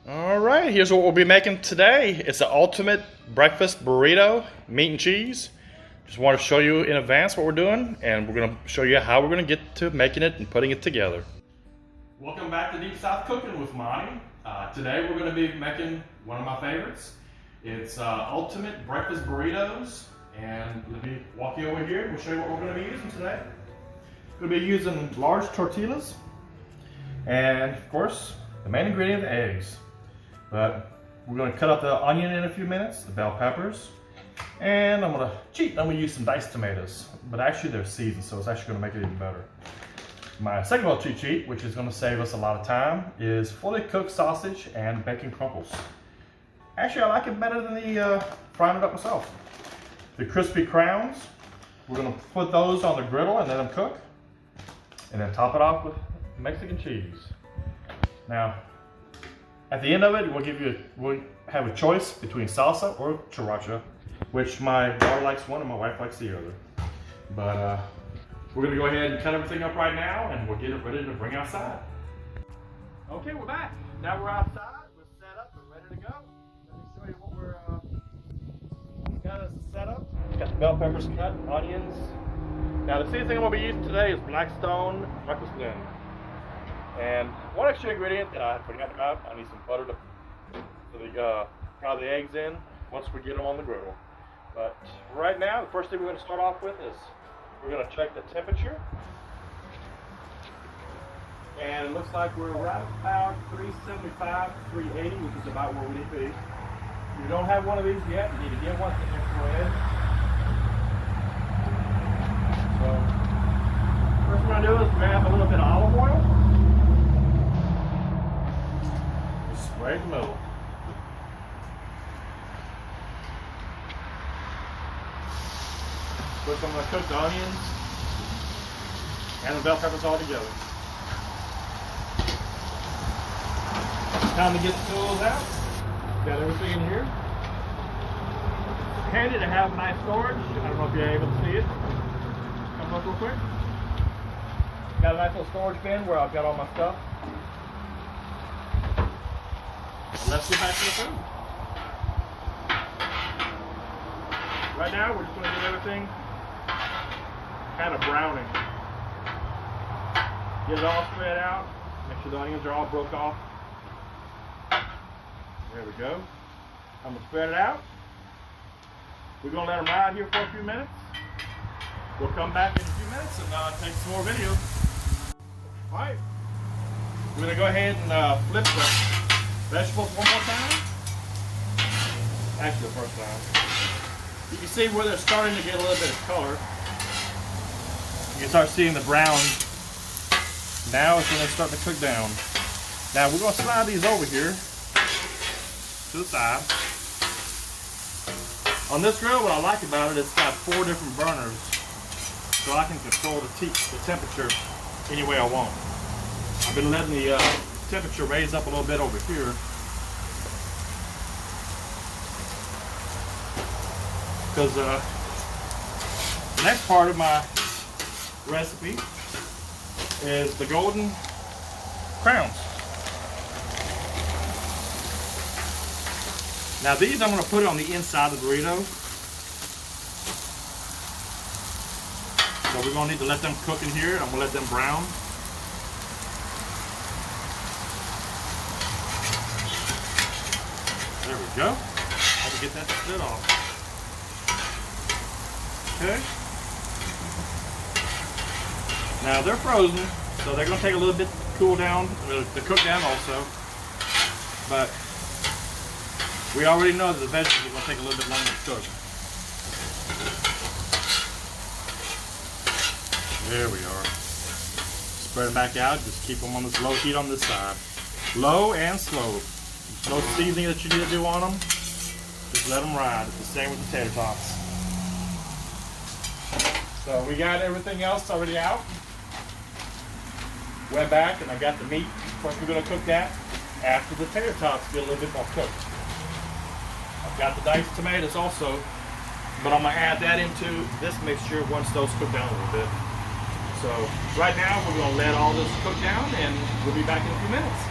All right, here's what we'll be making today. It's the ultimate breakfast burrito, meat and cheese. Just want to show you in advance what we're doing, and we're going to show you how we're going to get to making it and putting it together. Welcome back to Deep South Cooking with Monty. Today we're going to be making one of my favorites. It's ultimate breakfast burritos, and let me walk you over here and we'll show you what we're going to be using today. We're going to be using large tortillas, and of course, the main ingredient, the eggs. But we're going to cut up the onion in a few minutes, the bell peppers, and I'm going to use some diced tomatoes. But actually they're seasoned, so it's actually going to make it even better. My second little cheat sheet, which is going to save us a lot of time, is fully cooked sausage and bacon crumbles. Actually, I like it better than the frying it up myself. The crispy crowns, we're going to put those on the griddle and let them cook, and then top it off with Mexican cheese. Now, at the end of it, we'll have a choice between salsa or sriracha, which my daughter likes one and my wife likes the other. But we're gonna go ahead and cut everything up right now, and we'll get it ready to bring outside. Okay, we're back. Now we're outside. We're set up. We're ready to go. Let me show you what we're got as a setup. Got the bell peppers cut, onions. Now the seasoning I'm gonna be using today is Blackstone Griddle. And one extra ingredient that I forgot about, I need some butter to fry the eggs in once we get them on the griddle. But right now, the first thing we're going to start off with is we're going to check the temperature. And it looks like we're right about 375 to 380, which is about where we need to be. If you don't have one of these yet, you need to get one, so go ahead. So, first we're going to do is grab a little bit of olive oil. Right in the middle. Put some of the cooked onions and the bell peppers all together. Time to get the tools out. Got everything in here. Handy to have nice storage. I don't know if you're able to see it. Come up real quick. Got a nice little storage bin where I've got all my stuff. Let's get back to the food. Right now, we're just going to get everything kind of browning. Get it all spread out. Make sure the onions are all broke off. There we go. I'm going to spread it out. We're going to let them ride here for a few minutes. We'll come back in a few minutes and take some more video. All right. We're going to go ahead and flip the vegetables one more time. Actually, the first time. You can see where they're starting to get a little bit of color. You can start seeing the brown. Now it's when they start to cook down. Now we're going to slide these over here to the side. On this grill, what I like about it, it's got 4 different burners, so I can control the temperature any way I want. I've been letting the temperature raise up a little bit over here. Because the next part of my recipe is the golden crowns. Now these I'm going to put on the inside of the burrito. So we're going to need to let them cook in here. I'm going to let them brown. There we go. I can get that split off. Okay. Now they're frozen, so they're going to take a little bit to cool down, to cook down also. But we already know that the vegetables are going to take a little bit longer to cook. There we are. Spread them back out. Just keep them on this low heat on this side. Low and slow. No seasoning that you need to do on them. Just let them ride. It's the same with the tater tots. So we got everything else already out. Went back and I got the meat. Of course, we're going to cook that after the tater tots get a little bit more cooked. I've got the diced tomatoes also, but I'm going to add that into this mixture once those cook down a little bit. So right now we're going to let all this cook down and we'll be back in a few minutes.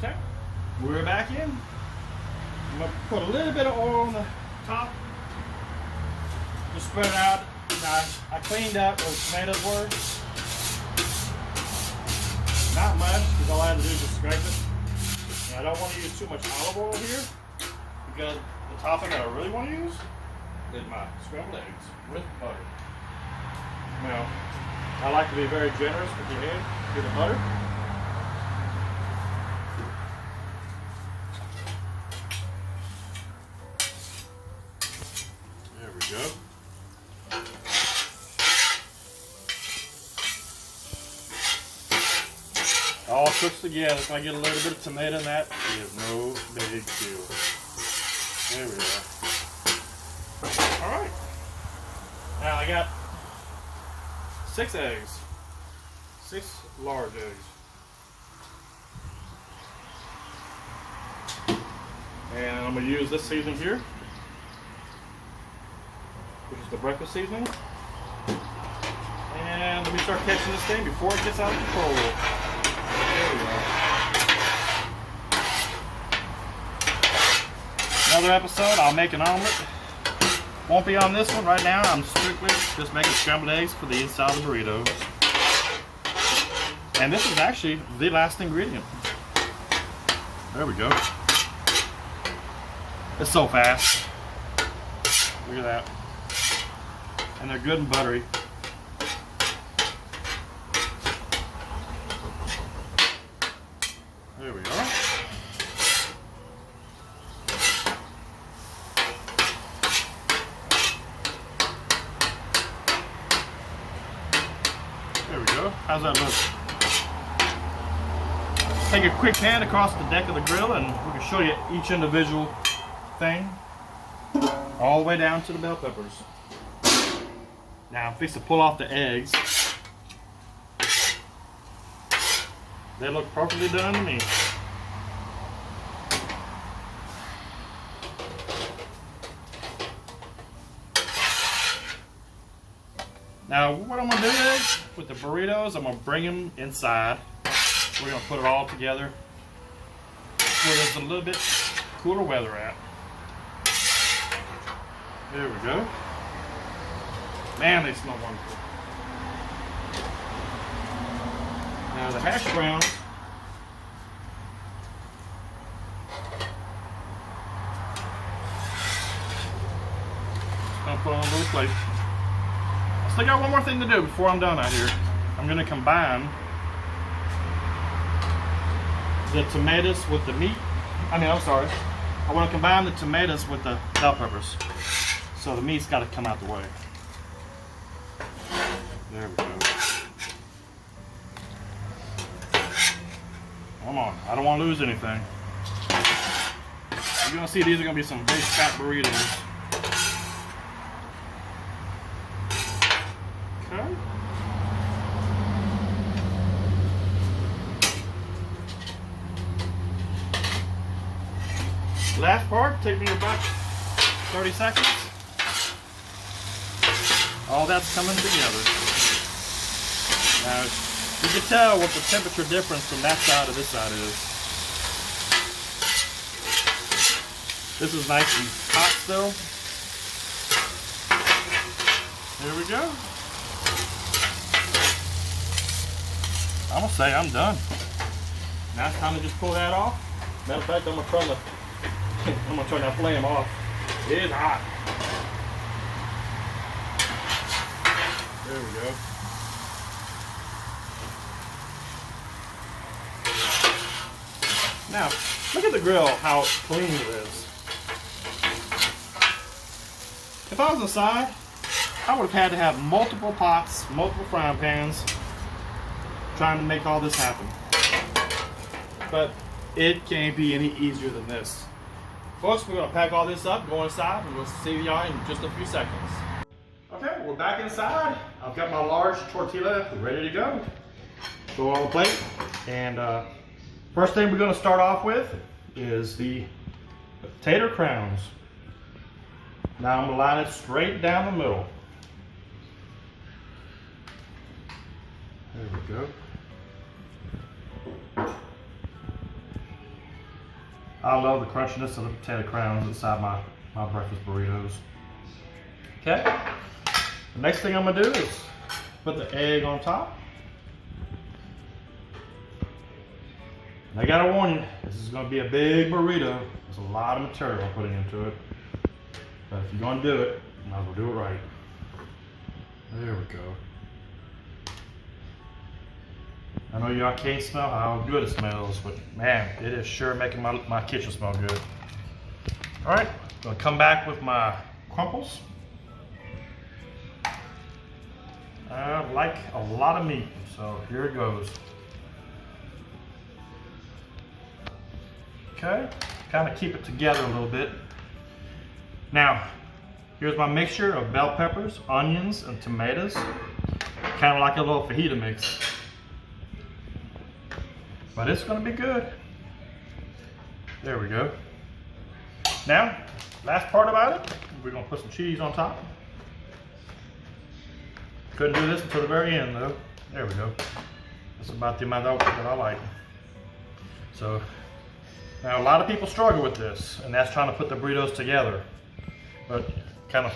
Okay, we're back in. I'm gonna put a little bit of oil on the top. Just spread it out. Now, I cleaned up where the tomatoes were. Not much, because all I had to do is just scrape it. And I don't want to use too much olive oil here, because the topping that I really want to use is my scrambled eggs with butter. Now, I like to be very generous with the egg, with the butter. There we go. All cooks together. If I get a little bit of tomato in that, it is no big deal. There we are. Alright. Now I got 6 eggs. 6 large eggs. And I'm going to use this seasoning here, which is the breakfast seasoning. And let me start catching this thing before it gets out of control. There we are. Another episode, I'll make an omelet. Won't be on this one right now. I'm strictly just making scrambled eggs for the inside of the burritos. And this is actually the last ingredient. There we go. It's so fast. Look at that. And they're good and buttery. There we are. There we go. How's that look? Take a quick pan across the deck of the grill and we can show you each individual thing. All the way down to the bell peppers. Now I'm fixing to pull off the eggs. They look perfectly done to me. Now what I'm going to do is, with the burritos, I'm going to bring them inside. We're going to put it all together where there's a little bit cooler weather at. There we go. Man, they smell wonderful. Now the hash browns, I'll put on a little plate. I still got one more thing to do before I'm done out here. I'm going to combine the tomatoes with the meat. I want to combine the tomatoes with the bell peppers. So the meat's got to come out the way. There we go. Come on, I don't want to lose anything. You're going to see these are going to be some big fat burritos. Okay. Last part, take me about 30 seconds. All that's coming together. Now, you can tell what the temperature difference from that side to this side is. This is nice and hot still. Here we go. I'm gonna say I'm done. Now it's time to just pull that off. Matter of fact, I'm gonna turn that flame off. It is hot. There we go. Now, look at the grill, how clean it is. If I was inside, I would have had to have multiple pots, multiple frying pans, trying to make all this happen. But it can't be any easier than this. Folks, we're going to pack all this up, go inside, and we'll see y'all in just a few seconds. Okay, we're back inside. I've got my large tortilla ready to go. Throw it on the plate. And first thing we're going to start off with is the tater crowns. Now I'm going to line it straight down the middle. There we go. I love the crunchiness of the potato crowns inside my breakfast burritos. Okay. The next thing I'm gonna do is put the egg on top. And I gotta warn you, this is gonna be a big burrito. There's a lot of material I'm putting into it. But if you're gonna do it, you might as well do it right. There we go. I know y'all can't smell how good it smells, but man, it is sure making my kitchen smell good. All right, I'm gonna come back with my crumples. I like a lot of meat, so here it goes. Okay, kind of keep it together a little bit. Now, here's my mixture of bell peppers, onions, and tomatoes. Kind of like a little fajita mix. But it's gonna be good. There we go. Now, last part about it, we're gonna put some cheese on top. Couldn't do this until the very end though. There we go. That's about the amount that I like. So, now a lot of people struggle with this, and that's trying to put the burritos together. But kind of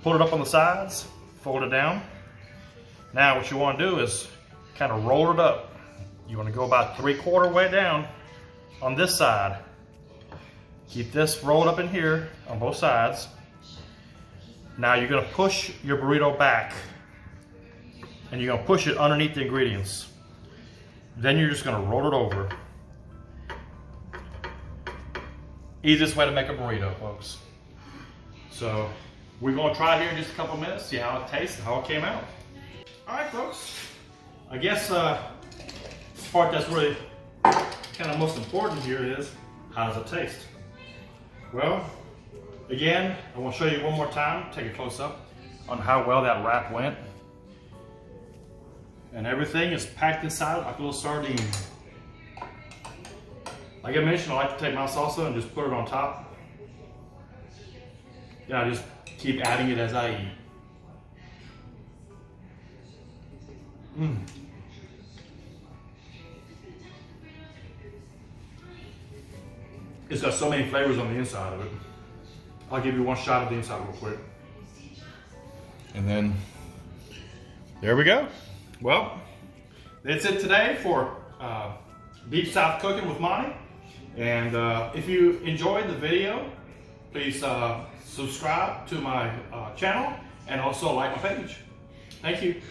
put it up on the sides, fold it down. Now what you wanna do is kind of roll it up. You want to go about 3/4 way down on this side. Keep this rolled up in here on both sides. Now you're going to push your burrito back and you're going to push it underneath the ingredients. Then you're just going to roll it over. Easiest way to make a burrito, folks. So we're going to try it here in just a couple minutes, see how it tastes and how it came out. All right, folks. I guess part that's really kind of most important here is, how does it taste? Well, again, I want to show you one more time, take a close up on how well that wrap went. And everything is packed inside like a little sardine. Like I mentioned, I like to take my salsa and just put it on top. Yeah, I just keep adding it as I eat. It's got so many flavors on the inside of it. I'll give you one shot of the inside real quick. And then, there we go. Well, that's it today for Deep South Cooking with Monty. And if you enjoyed the video, please subscribe to my channel and also like my page. Thank you.